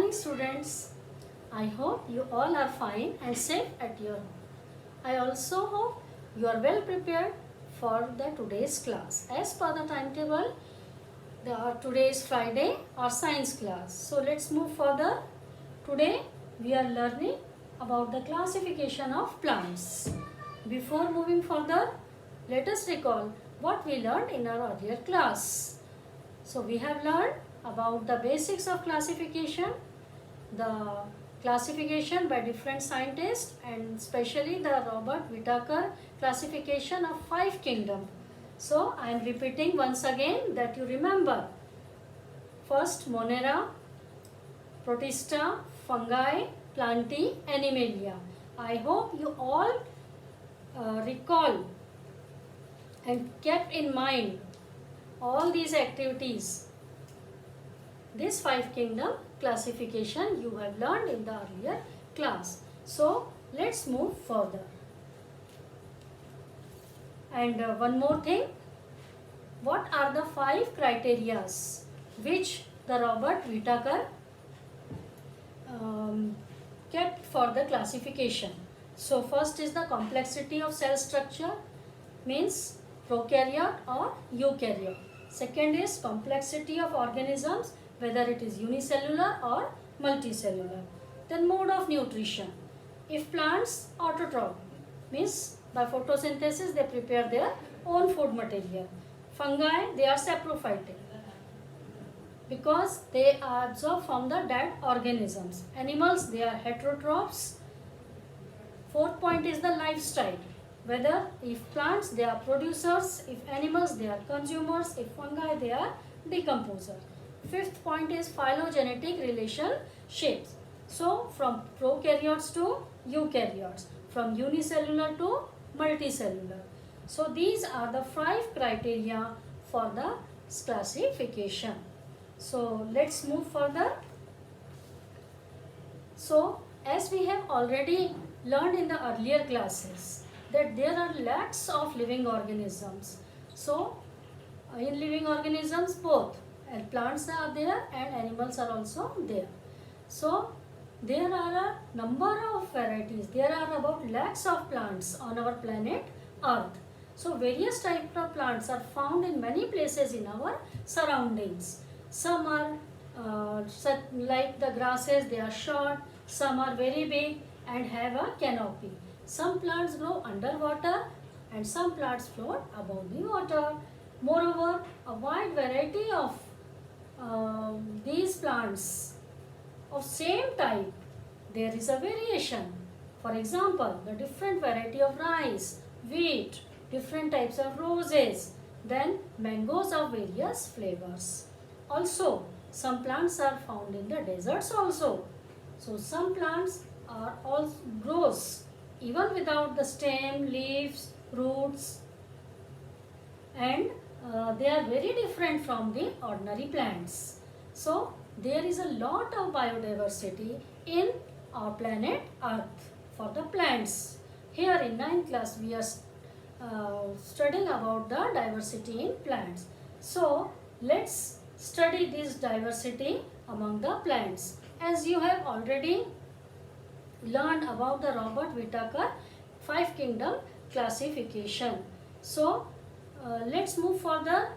morning, students. I hope you all are fine and safe at your home. I also hope you are well prepared for the today's class. As per the timetable, today is Friday, our science class. So let's move further. Today we are learning about the classification of plants. Before moving further, let us recall what we learned in our earlier class. So we have learned about the basics of classification, the classification by different scientists, and especially the Robert Whittaker classification of 5 kingdoms. So I am repeating once again that you remember. First, Monera, Protista, Fungi, Plantae, Animalia. I hope you all recall and kept in mind all these activities. This 5 kingdom classification you have learned in the earlier class. So let's move further. And one more thing, what are the 5 criteria which the Robert Whittaker kept for the classification? So first is the complexity of cell structure, means prokaryote or eukaryote. Second is complexity of organisms, whether it is unicellular or multicellular. Then mode of nutrition. If plants autotroph, means by photosynthesis they prepare their own food material. Fungi, they are saprophytic because they are absorbed from the dead organisms. Animals, they are heterotrophs. Fourth point is the lifestyle. Whether if plants, they are producers, if animals, they are consumers, if fungi, they are decomposers. Fifth point is phylogenetic relationships. So from prokaryotes to eukaryotes, from unicellular to multicellular. So these are the 5 criteria for the classification. So let's move further. So as we have already learned in the earlier classes that there are lots of living organisms. So in living organisms both and plants are there and animals are also there. So there are a number of varieties. There are about lakhs of plants on our planet Earth. So various types of plants are found in many places in our surroundings. Some are like the grasses, they are short. Some are very big and have a canopy. Some plants grow underwater and some plants float above the water. Moreover, a wide variety of these plants of same type, there is a variation. For example, the different variety of rice, wheat, different types of roses, then mangoes of various flavors. Also, some plants are found in the deserts also. So some plants are all grows even without the stem, leaves, roots, and they are very different from the ordinary plants. So there is a lot of biodiversity in our planet Earth for the plants. Here in 9th class we are studying about the diversity in plants. So let's study this diversity among the plants. As you have already learned about the Robert Whittaker 5 kingdom classification. So let's move further.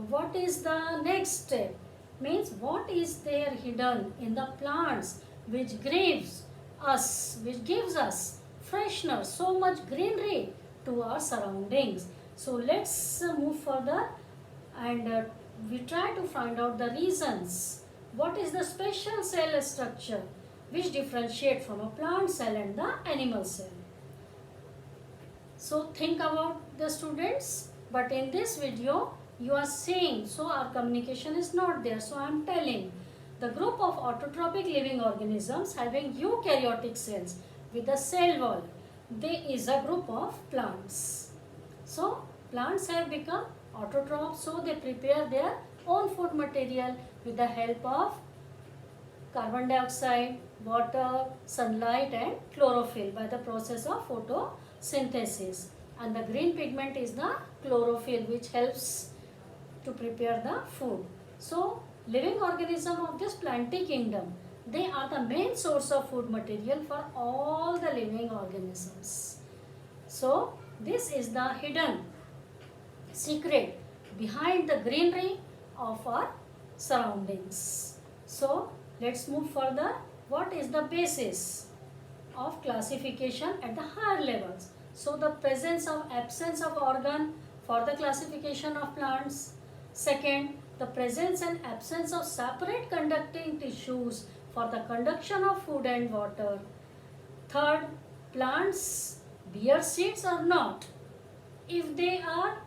What is the next step? Means what is there hidden in the plants which gives us freshness, so much greenery to our surroundings. So let's move further and we try to find out the reasons. What is the special cell structure which differentiate from a plant cell and the animal cell? So think about the students, but in this video you are seeing, so our communication is not there. So I am telling the group of autotrophic living organisms having eukaryotic cells with a cell wall, there is a group of plants. So plants have become autotrophs, so they prepare their own food material with the help of carbon dioxide, water, sunlight and chlorophyll by the process of photosynthesis. And the green pigment is the chlorophyll which helps to prepare the food. So living organism of this Plantae kingdom They are the main source of food material for all the living organisms. So this is the hidden secret behind the greenery of our surroundings. So let's move further. What is the basis of classification at the higher levels? So the presence or absence of organ for the classification of plants. Second, the presence and absence of separate conducting tissues for the conduction of food and water. Third, plants bear seeds or not. If they are,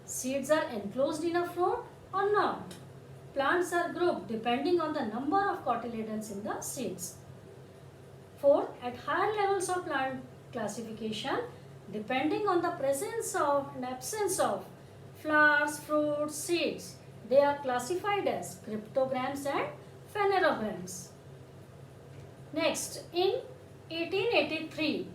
seeds are enclosed in a fruit or not. Plants are grouped depending on the number of cotyledons in the seeds. Fourth, at higher levels of plant classification, depending on the presence of and absence of flowers, fruits, seeds, they are classified as cryptograms and phanerograms. Next, in 1883,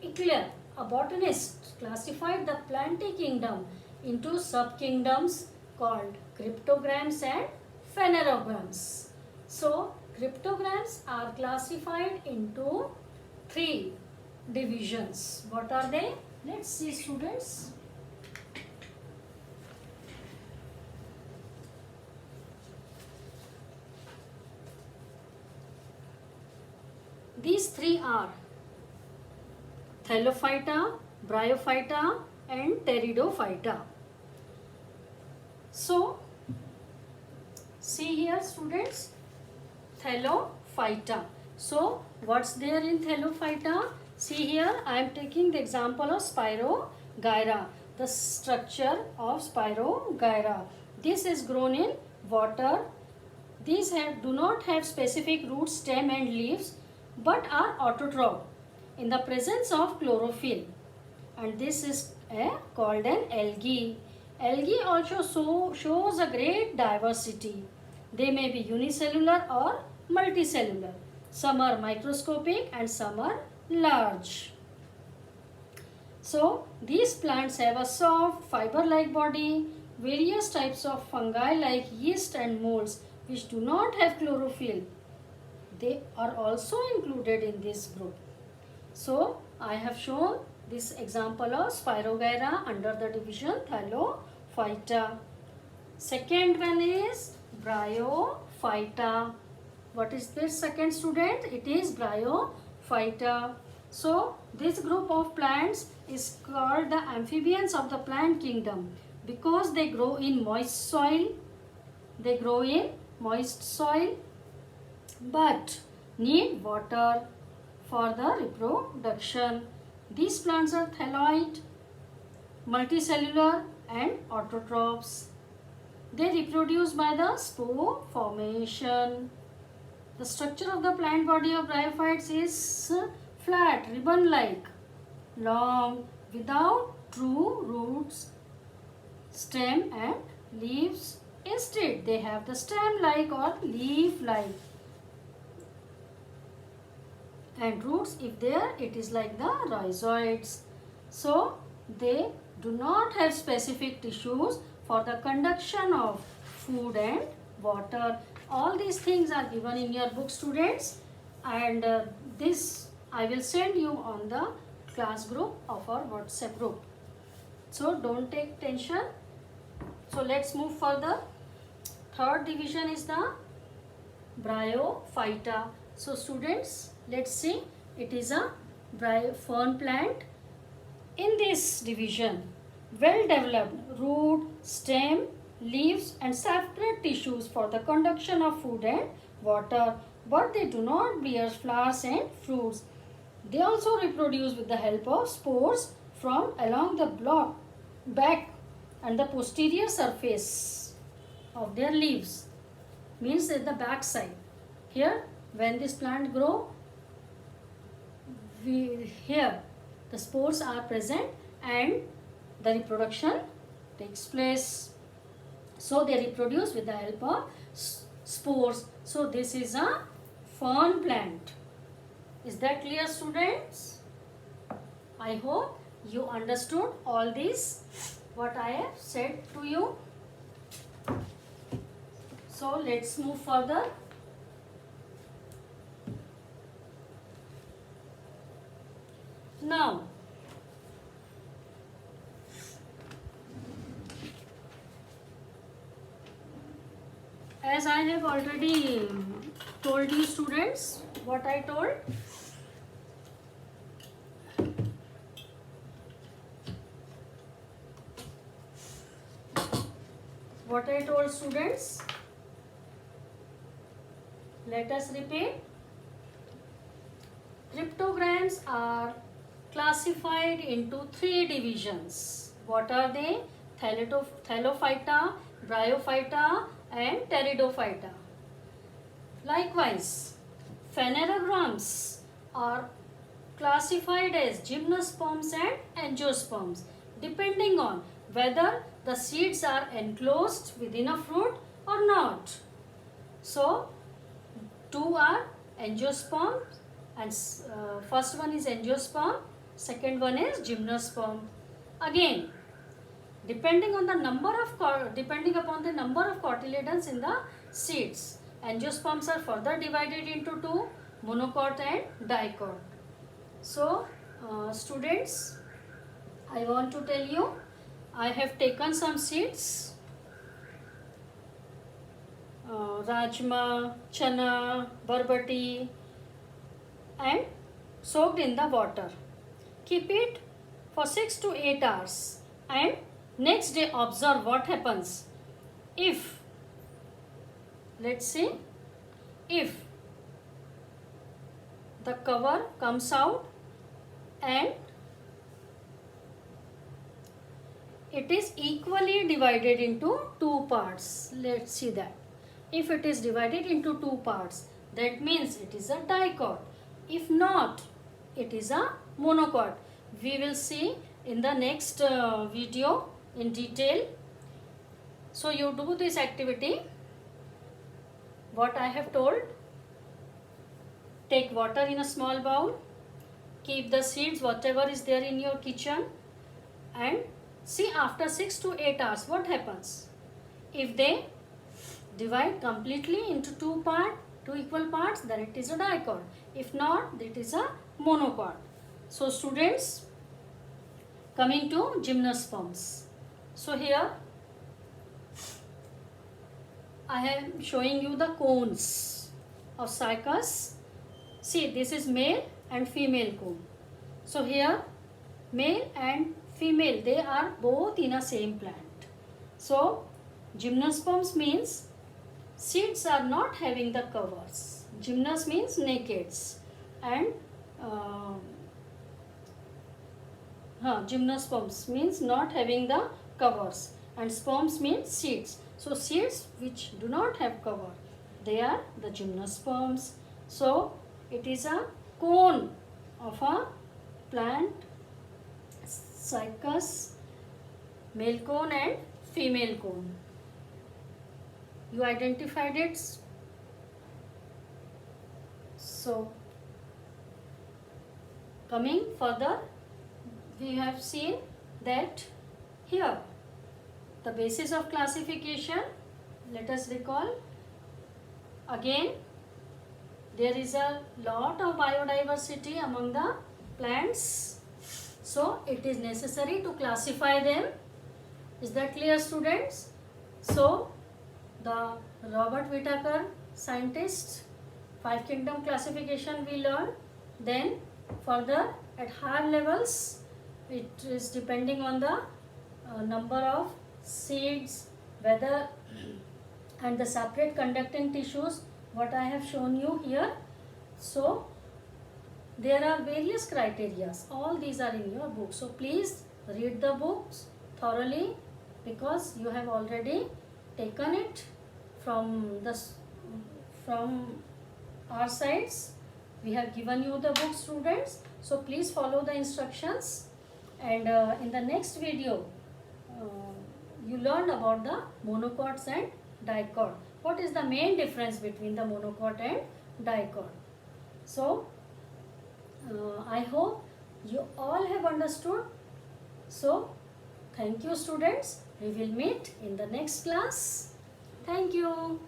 Eclair, a botanist, classified the plantae kingdom into subkingdoms called cryptograms and phanerograms. So, cryptograms are classified into 3 divisions. What are they? Let's see, students. These 3 are Thallophyta, Bryophyta and Pteridophyta. So, see here students, Thallophyta. So, what's there in Thallophyta? See here, I am taking the example of Spirogyra, the structure of Spirogyra. This is grown in water. These do not have specific root, stem and leaves, but are autotroph in the presence of chlorophyll, and this is called an algae. Algae also shows a great diversity. They may be unicellular or multicellular. Some are microscopic and some are large. So these plants have a soft fiber-like body. Various types of fungi like yeast and molds which do not have chlorophyll, they are also included in this group. So I have shown this example of Spirogyra under the division Thallophyta. Second one is Bryophyta. What is this second, student? It is Bryophyta. So this group of plants is called the amphibians of the plant kingdom because they grow in moist soil. They grow in moist soil but need water for the reproduction. These plants are thalloid, multicellular and autotrophs. They reproduce by the spore formation. The structure of the plant body of bryophytes is flat, ribbon-like, long, without true roots, stem and leaves. Instead, they have the stem-like or leaf-like. And roots, if there, it is like the rhizoids. So, they do not have specific tissues for the conduction of food and water. All these things are given in your book, students, and this I will send you on the class group of our WhatsApp group. So don't take tension. So let's move further. Third division is the Bryophyta. So students, let's see, it is a fern plant. In this division, well developed root, stem, leaves and separate tissues for the conduction of food and water, but they do not bear flowers and fruits. They also reproduce with the help of spores from along the back and the posterior surface of their leaves, means at the back side. Here, when this plant grow, here the spores are present and the reproduction takes place. So they reproduce with the help of spores. So this is a fern plant. Is that clear, students? I hope you understood all this what I have said to you. So let's move further. Now, as I have already told you students, what I told, students, let us repeat. Cryptograms are classified into three divisions. What are they? Thallophyta, Bryophyta and Pteridophyta. Likewise, phanerograms are classified as gymnosperms and angiosperms depending on whether the seeds are enclosed within a fruit or not. So, two are angiosperms and first one is angiosperm, second one is gymnosperm. Again, depending upon the number of cotyledons in the seeds, angiosperms are further divided into two, monocot and dicot. So, students, I want to tell you, I have taken some seeds, rajma, chana, barbati, and soaked in the water. Keep it for 6 to 8 hours and next day observe what happens. If, let's see, if the cover comes out and it is equally divided into two parts. Let's see that. If it is divided into two parts, that means it is a dicot. If not, it is a monocot. We will see in the next video in detail. So you do this activity, what I have told. Take water in a small bowl, keep the seeds whatever is there in your kitchen, and see after 6 to 8 hours what happens. If they divide completely into two equal parts, then it is a dicot. If not, it is a monocot. So students, coming to gymnosperms. So here I am showing you the cones of cycas. See, this is male and female cone. So here male and female, they are both in a same plant. So gymnosperms means seeds are not having the covers. Gymnos means nakeds and gymnosperms means not having the covers and sperms means seeds. So seeds which do not have cover, they are the gymnosperms. So it is a cone of a plant, cycas, male cone and female cone. You identified it. So coming further, we have seen that here the basis of classification, let us recall again, there is a lot of biodiversity among the plants. So it is necessary to classify them. Is that clear, students? So the Robert Whittaker scientist 5 kingdom classification we learned. Then further at higher levels, it is depending on the number of seeds, whether and the separate conducting tissues, what I have shown you here. So there are various criteria. All these are in your book. So please read the books thoroughly, because you have already taken it from our sides. We have given you the book, students. So please follow the instructions, and in the next video you learn about the monocots and dicot. What is the main difference between the monocot and dicot? So I hope you all have understood. So thank you, students. We will meet in the next class. Thank you.